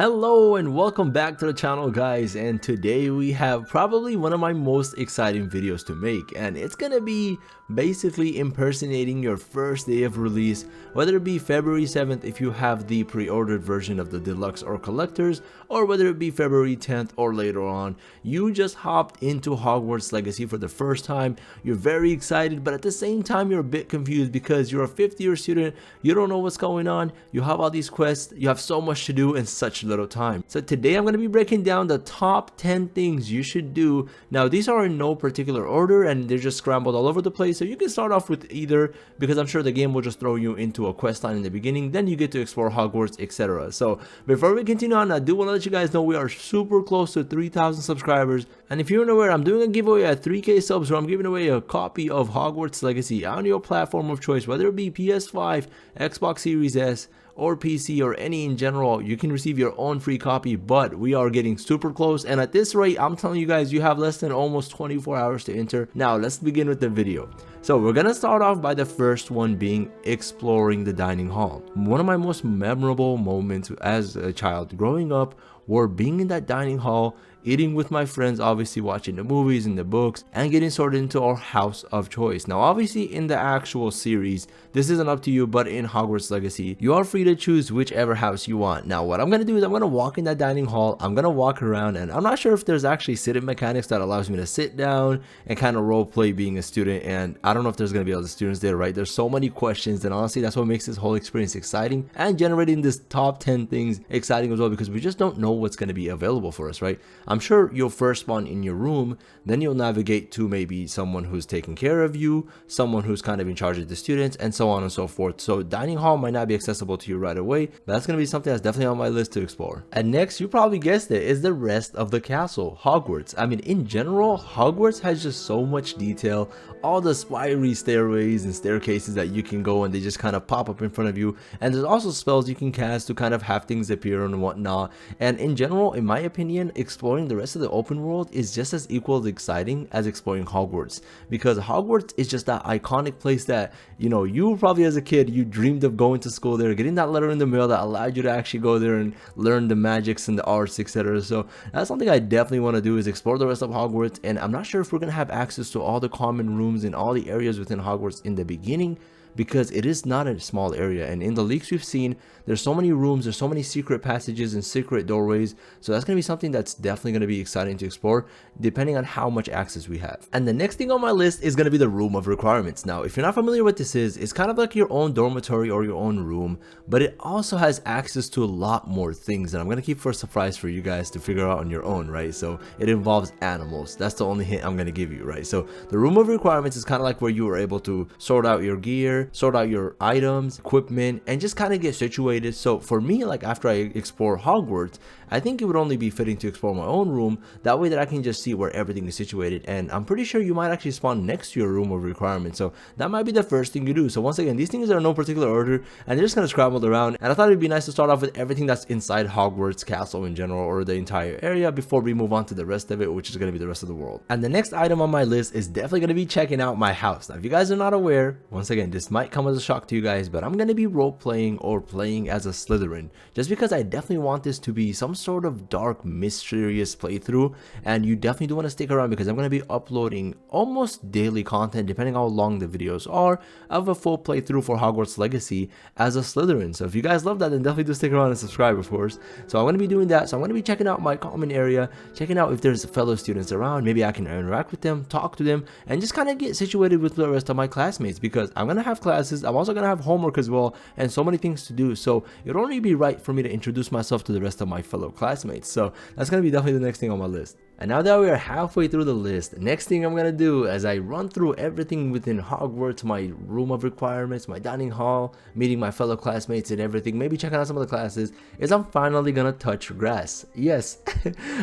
Hello and welcome back to the channel, guys, and today we have probably one of my most exciting videos to make, and it's gonna be basically impersonating your first day of release, whether it be February 7th if you have the pre-ordered version of the deluxe or collectors, or whether it be February 10th or later on. You just hopped into Hogwarts Legacy for the first time, you're very excited, but at the same time you're a bit confused because you're a 5th-year student, you don't know what's going on, you have all these quests, you have so much to do in such little time. So today I'm going to be breaking down the top 10 things you should do. Now these are in no particular order and they're just scrambled all over the place, so you can start off with either, because I'm sure the game will just throw you into a quest line in the beginning, then you get to explore Hogwarts, etc. So before we continue on, I do want to let you guys know we are super close to 3,000 subscribers, and if you're unaware, I'm doing a giveaway at 3K subs where I'm giving away a copy of Hogwarts Legacy on your platform of choice, whether it be PS5, Xbox Series S, or PC, or any in general. You can receive your own free copy, but we are getting super close, and at this rate I'm telling you guys, you have less than almost 24 hours to enter. Now let's begin with the video. So we're gonna start off by the first one being exploring the dining hall. One of my most memorable moments as a child growing up were being in that dining hall, eating with my friends, obviously watching the movies and the books, and getting sorted into our house of choice. Now obviously in the actual series this isn't up to you, but in Hogwarts Legacy you are free to choose whichever house you want. Now what I'm gonna do is I'm gonna walk in that dining hall, I'm gonna walk around, and I'm not sure if there's actually sitting mechanics that allows me to sit down and kind of role play being a student, and I don't know if there's gonna be other students there, right? There's so many questions, and honestly that's what makes this whole experience exciting, and generating this top 10 things exciting as well, because we just don't know what's gonna be available for us, right? I'm sure you'll first spawn in your room, then you'll navigate to maybe someone who's taking care of you, someone who's kind of in charge of the students, and so on and so forth. So dining hall might not be accessible to you right away, but that's going to be something that's definitely on my list to explore. And next, you probably guessed it, is the rest of the castle, Hogwarts. I mean, in general, Hogwarts has just so much detail, all the spiry stairways and staircases that you can go and they just kind of pop up in front of you, and there's also spells you can cast to kind of have things appear and whatnot. And in general, in my opinion, exploring the rest of the open world is just as equal as exciting as exploring Hogwarts, because Hogwarts is just that iconic place that, you know, you probably as a kid you dreamed of going to school there, getting that letter in the mail that allowed you to actually go there and learn the magics and the arts, etc. So that's something I definitely want to do, is explore the rest of Hogwarts. And I'm not sure if we're gonna have access to all the common rooms in all the areas within Hogwarts in the beginning, because it is not a small area, and in the leaks we've seen there's so many rooms, there's so many secret passages and secret doorways. So that's going to be something that's definitely going to be exciting to explore, depending on how much access we have. And the next thing on my list is going to be the room of requirements. Now if you're not familiar with what this is, it's kind of like your own dormitory or your own room, but it also has access to a lot more things, and I'm going to keep for a surprise for you guys to figure out on your own, right? So it involves animals. That's the only hint I'm going to give you, right? So the room of requirements is kind of like where you are able to sort out your gear, sort out your items, equipment, and just kind of get situated. So for me, like after I explore Hogwarts, I think it would only be fitting to explore my own room, that way that I can just see where everything is situated. And I'm pretty sure you might actually spawn next to your room of requirements, so that might be the first thing you do. So once again, these things are in no particular order and they're just kind of scrambled around, and I thought it'd be nice to start off with everything that's inside Hogwarts Castle in general, or the entire area, before we move on to the rest of it, which is going to be the rest of the world. And the next item on my list is definitely going to be checking out my house. Now if you guys are not aware, once again this might come as a shock to you guys, but I'm going to be role playing or playing as a Slytherin, just because I definitely want this to be some sort of dark, mysterious playthrough. And you definitely do want to stick around, because I'm going to be uploading almost daily content, depending on how long the videos are, of a full playthrough for Hogwarts Legacy as a Slytherin. So if you guys love that, then definitely do stick around and subscribe, of course. So I'm going to be doing that. So I'm going to be checking out my common area, checking out if there's fellow students around, maybe I can interact with them, talk to them, and just kind of get situated with the rest of my classmates, because I'm going to have classes, I'm also going to have homework as well, and so many things to do. So it'll only be right for me to introduce myself to the rest of my fellow classmates. So that's going to be definitely the next thing on my list. And now that we are halfway through the list, the next thing I'm going to do as I run through everything within Hogwarts, my room of requirements, my dining hall, meeting my fellow classmates and everything, maybe checking out some of the classes, is I'm finally going to touch grass. Yes,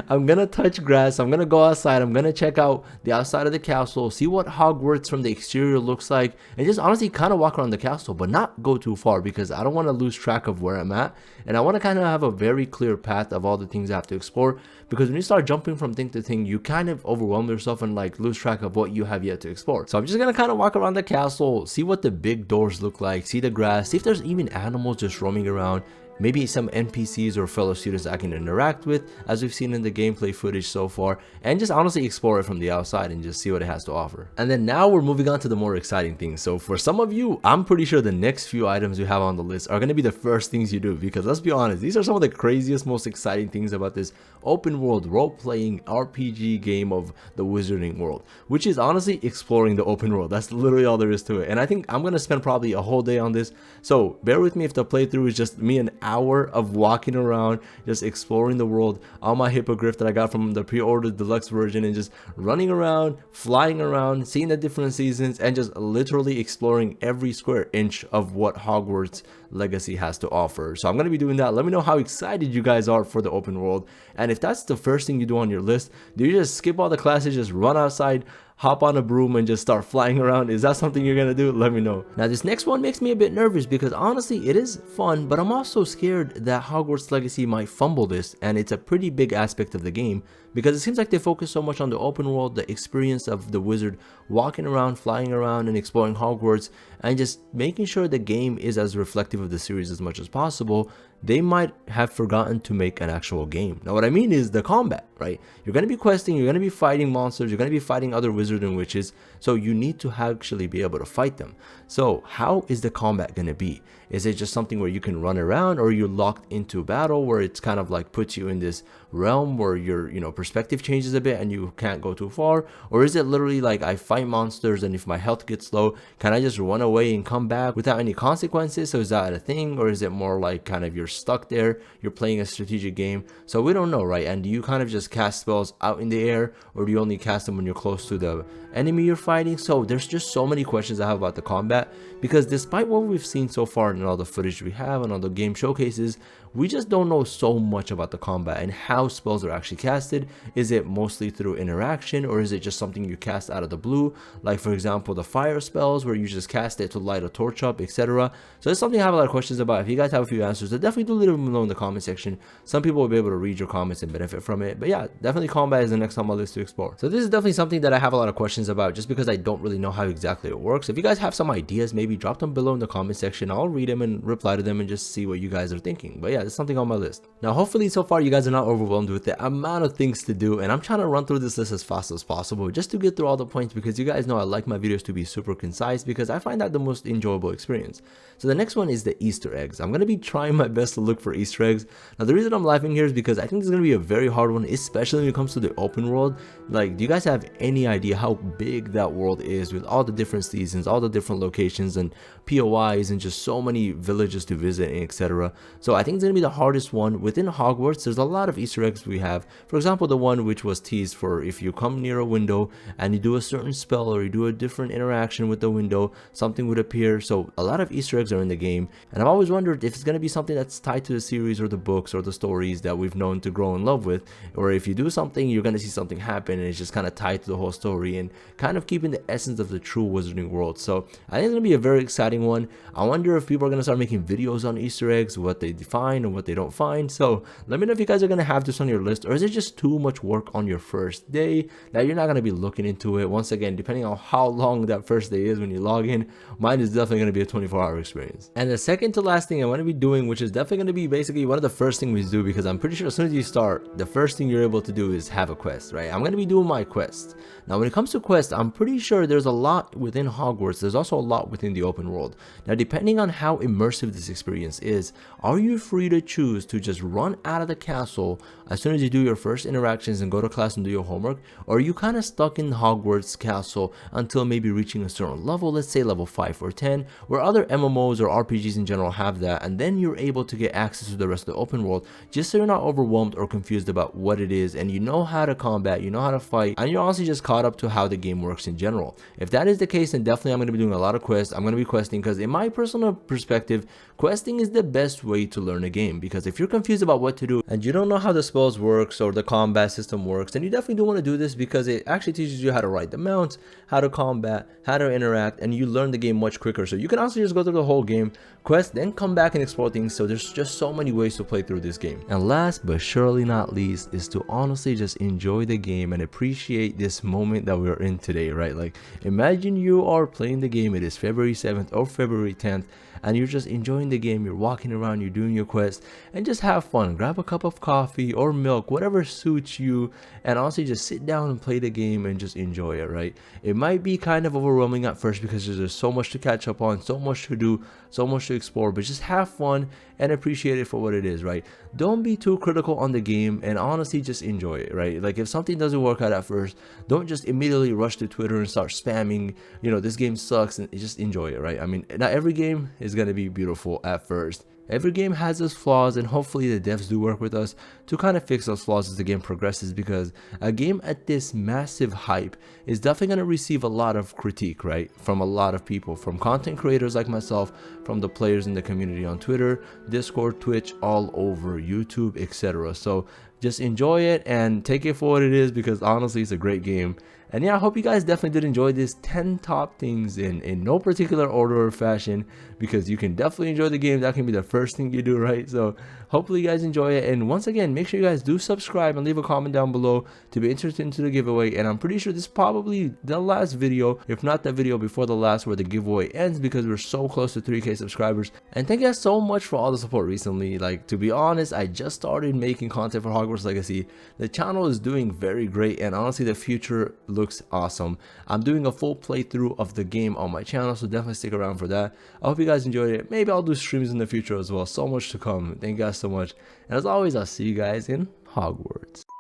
I'm going to touch grass. I'm going to go outside. I'm going to check out the outside of the castle, see what Hogwarts from the exterior looks like, and just honestly kind of walk around the castle, but not go too far, because I don't want to lose track of where I'm at. And I want to kind of have a very clear path of all the things I have to explore, because when you start jumping from thing to thing, you kind of overwhelm yourself and like lose track of what you have yet to explore. So I'm just gonna kind of walk around the castle, see what the big doors look like, see the grass, see if there's even animals just roaming around, maybe some NPCs or fellow students I can interact with, as we've seen in the gameplay footage so far, and just honestly explore it from the outside and just see what it has to offer. And then now we're moving on to the more exciting things. So for some of you, I'm pretty sure the next few items we have on the list are going to be the first things you do, because let's be honest, these are some of the craziest, most exciting things about this open world role-playing RPG game of the Wizarding World, which is honestly exploring the open world. That's literally all there is to it. And I think I'm going to spend probably a whole day on this, so bear with me if the playthrough is just me an hour of walking around, just exploring the world on my hippogriff that I got from the pre-ordered deluxe version, and just running around, flying around, seeing the different seasons, and just literally exploring every square inch of what Hogwarts Legacy has to offer. So I'm going to be doing that. Let me know how excited you guys are for the open world, and if that's the first thing you do on your list, do you just skip all the classes, just run outside, hop on a broom and just start flying around? Is that something you're gonna do? Let me know. Now this next one makes me a bit nervous, because honestly it is fun, but I'm also scared that Hogwarts Legacy might fumble this, and it's a pretty big aspect of the game, because it seems like they focus so much on the open world, the experience of the wizard walking around, flying around, and exploring Hogwarts, and just making sure the game is as reflective of the series as much as possible. They might have forgotten to make an actual game. Now what I mean is the combat, right? You're going to be questing, you're going to be fighting monsters, you're going to be fighting other wizards and witches, so you need to actually be able to fight them. So how is the combat going to be? Is it just something where you can run around, or you're locked into battle where it's kind of like puts you in this realm where your perspective changes a bit and you can't go too far? Or is it literally like I fight monsters, and if my health gets low, can I just run away and come back without any consequences? So is that a thing? Or is it more like kind of you're stuck there, you're playing a strategic game? So we don't know, right? And do you kind of just cast spells out in the air, or do you only cast them when you're close to the enemy you're fighting? So there's just so many questions I have about the combat, because despite what we've seen so far in all the footage we have and all the game showcases, we just don't know so much about the combat and how spells are actually casted. Is it mostly through interaction, or is it just something you cast out of the blue, like for example the fire spells where you just cast it to light a torch up, etc. So it's something I have a lot of questions about. If you guys have a few answers, then definitely do leave them below in the comment section. Some people will be able to read your comments and benefit from it. But yeah, definitely combat is the next on my list to explore. So this is definitely something that I have a lot of questions about, just because I don't really know how exactly it works. If you guys have some ideas, maybe drop them below in the comment section. I'll read them and reply to them and just see what you guys are thinking. But yeah, it's something on my list. Now hopefully so far you guys are not overwhelmed with the amount of things to do, and I'm trying to run through this list as fast as possible just to get through all the points, because you guys know I like my videos to be super concise, because I find that the most enjoyable experience. So the next one is the Easter eggs. I'm going to be trying my best to look for Easter eggs. Now the reason I'm laughing here is because I think this is going to be a very hard one, especially when it comes to the open world. Like, do you guys have any idea how big that world is, with all the different seasons, all the different locations and POIs, and just so many villages to visit, etc. So I think it's going to be the hardest one. Within Hogwarts, there's a lot of Easter eggs we have. For example, the one which was teased for if you come near a window and you do a certain spell, or you do a different interaction with the window, something would appear. So a lot of Easter eggs are in the game, and I've always wondered if it's going to be something that's tied to the series or the books or the stories that we've known to grow in love with, or if you do something, you're going to see something happen and it's just kind of tied to the whole story and kind of keeping the essence of the true Wizarding World. So I think it's going to be a very exciting one. I wonder if people are going to start making videos on Easter eggs, what they define and what they don't find. So let me know if you guys are going to have this on your list, or is it just too much work on your first day that you're not going to be looking into it? Once again, depending on how long that first day is when you log in, mine is definitely going to be a 24-hour experience. And the second to last thing I want to be doing, which is definitely going to be basically one of the first things we do, because I'm pretty sure as soon as you start, the first thing you're able to do is have a quest, right? I'm going to be doing my quest. Now when it comes to quests, I'm pretty sure there's a lot within Hogwarts. There's also a lot within the open world. Now depending on how immersive this experience is, are you free to choose to just run out of the castle as soon as you do your first interactions and go to class and do your homework, or are you kind of stuck in Hogwarts castle until maybe reaching a certain level, let's say level 5 or 10, where other MMOs or RPGs in general have that, and then you're able to get access to the rest of the open world, just so you're not overwhelmed or confused about what it is, and you know how to combat, you know how to fight, and you're honestly just caught up to how the game works in general. If that is the case, then definitely I'm going to be doing a lot of quests. I'm going to be questing, because in my personal perspective, questing is the best way to learn a game, because if you're confused about what to do and you don't know how the spells works or the combat system works, then you definitely do want to do this, because it actually teaches you how to ride the mounts, how to combat, how to interact, and you learn the game much quicker. So you can honestly just go through the whole game, quest, then come back and explore things. So there's just so many ways to play through this game. And last but surely not least is to honestly just enjoy the game and appreciate this moment that we're in today, right? Like, imagine you are playing the game, it is February 7th or February 10th, and you're just enjoying the game, you're walking around, you're doing your quests, and just have fun. Grab a cup of coffee or milk, whatever suits you, and honestly just sit down and play the game and just enjoy it, right? It might be kind of overwhelming at first because there's so much to catch up on, so much to do, so much to explore, but just have fun and appreciate it for what it is, right? Don't be too critical on the game, and honestly just enjoy it, right? Like if something doesn't work out at first, don't just immediately rush to Twitter and start spamming, you know, this game sucks, and just enjoy it, right? I mean, not every game is gonna be beautiful at first. Every game has its flaws, and hopefully the devs do work with us to kind of fix those flaws as the game progresses, because a game at this massive hype is definitely going to receive a lot of critique, right? From a lot of people, from content creators like myself, from the players in the community on Twitter, Discord, Twitch, all over, YouTube, etc. So just enjoy it and take it for what it is, because honestly it's a great game. And yeah, I hope you guys definitely did enjoy this 10 top things in no particular order or fashion, because you can definitely enjoy the game. That can be the first thing you do, right? So hopefully you guys enjoy it, and once again, make sure you guys do subscribe and leave a comment down below to be interested into the giveaway. And I'm pretty sure this is probably the last video, if not the video before the last, where the giveaway ends, because we're so close to 3K subscribers. And thank you guys so much for all the support recently. Like, to be honest, I just started making content for Hogwarts Legacy. The channel is doing very great, and honestly the future looks awesome. I'm doing a full playthrough of the game on my channel, so definitely stick around for that. I hope you guys enjoyed it. Maybe I'll do streams in the future as well. So much to come. Thank you guys so much, and as always, I'll see you guys in Hogwarts.